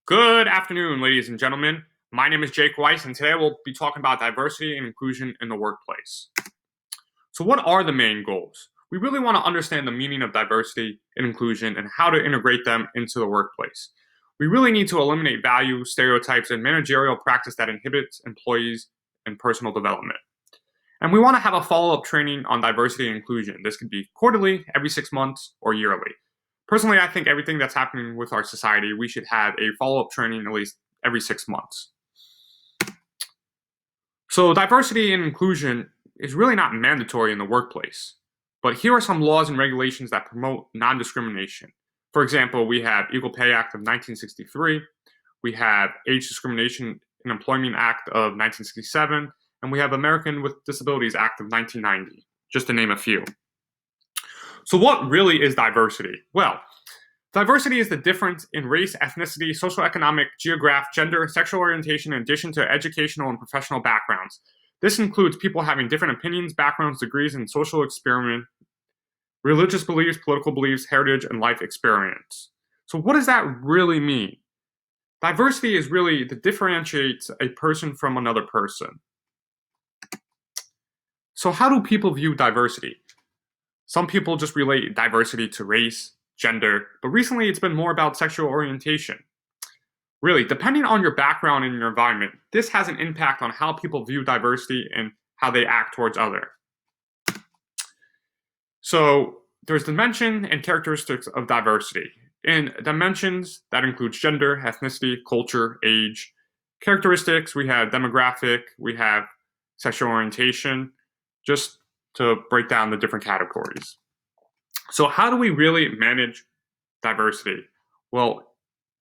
Good afternoon, ladies and gentlemen. My name is Jake Weiss, and today we'll be talking about diversity and inclusion in the workplace. So, what are the main goals? We really want to understand the meaning of diversity and inclusion and how to integrate them into the workplace. We really need to eliminate values, stereotypes, and managerial practice that inhibits employees and personal development. And we want to have a follow-up training on diversity and inclusion. This could be quarterly, every 6 months, or yearly. Personally, I think everything that's happening with our society, we should have a follow-up training at least every 6 months. So diversity and inclusion is really not mandatory in the workplace. But here are some laws and regulations that promote non-discrimination. For example, we have Equal Pay Act of 1963, we have Age Discrimination in Employment Act of 1967, and we have American with Disabilities Act of 1990, just to name a few. So what really is diversity? Well, diversity is the difference in race, ethnicity, socioeconomic, geographic, gender, sexual orientation, in addition to educational and professional backgrounds. This includes people having different opinions, backgrounds, degrees, and social experience, religious beliefs, political beliefs, heritage, and life experience. So what does that really mean? Diversity is really that differentiates a person from another person. So how do people view diversity? Some people just relate diversity to race, gender, but recently it's been more about sexual orientation. Really, depending on your background and your environment, this has an impact on how people view diversity and how they act towards others. So there's dimension and characteristics of diversity. In dimensions, that includes gender, ethnicity, culture, age. Characteristics, we have demographic, we have sexual orientation, just to break down the different categories. So how do we really manage diversity? Well,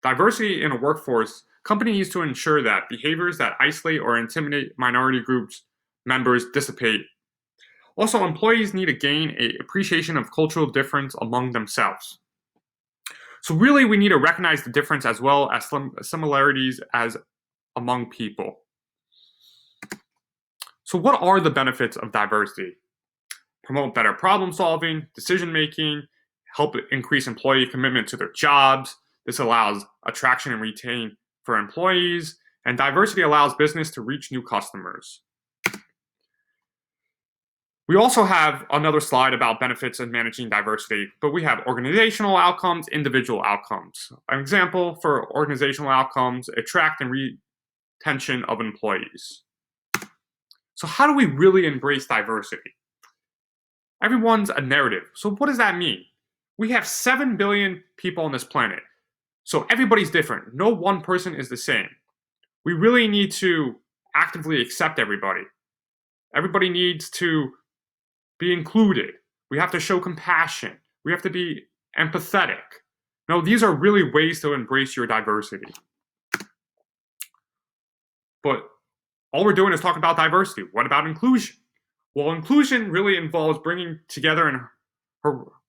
diversity in a workforce, company needs to ensure that behaviors that isolate or intimidate minority groups members dissipate. Also, employees need to gain an appreciation of cultural difference among themselves. So really, we need to recognize the difference as well as similarities as among people. So what are the benefits of diversity? Promote better problem solving, decision making, help increase employee commitment to their jobs. This allows attraction and retain for employees, and diversity allows business to reach new customers. We also have another slide about benefits of managing diversity, but we have organizational outcomes, individual outcomes. An example for organizational outcomes, attract and retention of employees. So how do we really embrace diversity? Everyone's a narrative. So what does that mean? We have 7 billion people on this planet. So everybody's different. No one person is the same. We really need to actively accept everybody. Everybody needs to be included. We have to show compassion. We have to be empathetic. No, these are really ways to embrace your diversity. But all we're doing is talking about diversity. What about inclusion? Well, inclusion really involves bringing together and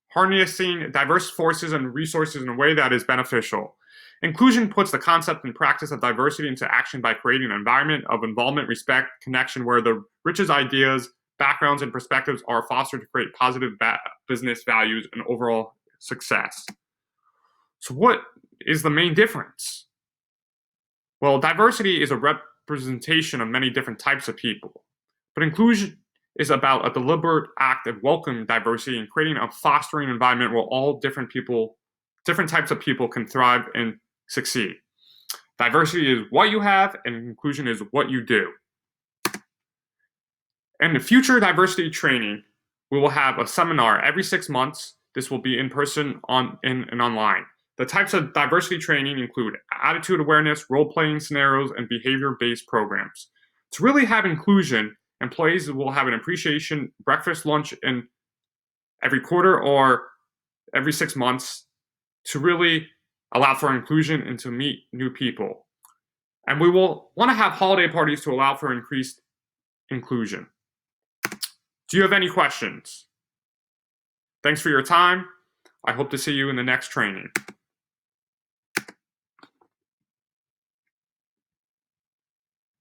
harnessing diverse forces and resources in a way that is beneficial. Inclusion puts the concept and practice of diversity into action by creating an environment of involvement, respect, connection, where the richest ideas, backgrounds, and perspectives are fostered to create positive business values and overall success. So what is the main difference? Well, diversity is a representation of many different types of people, but inclusion is about a deliberate act of welcoming diversity and creating a fostering environment where all different types of people can thrive and succeed. Diversity is what you have, and inclusion is what you do. In the future diversity training, we will have a seminar every 6 months. This will be in person and online. The types of diversity training include attitude awareness, role-playing scenarios, and behavior-based programs. To really have inclusion, employees will have an appreciation breakfast, lunch in every quarter or every 6 months to really allow for inclusion and to meet new people. And we will want to have holiday parties to allow for increased inclusion. Do you have any questions? Thanks for your time. I hope to see you in the next training.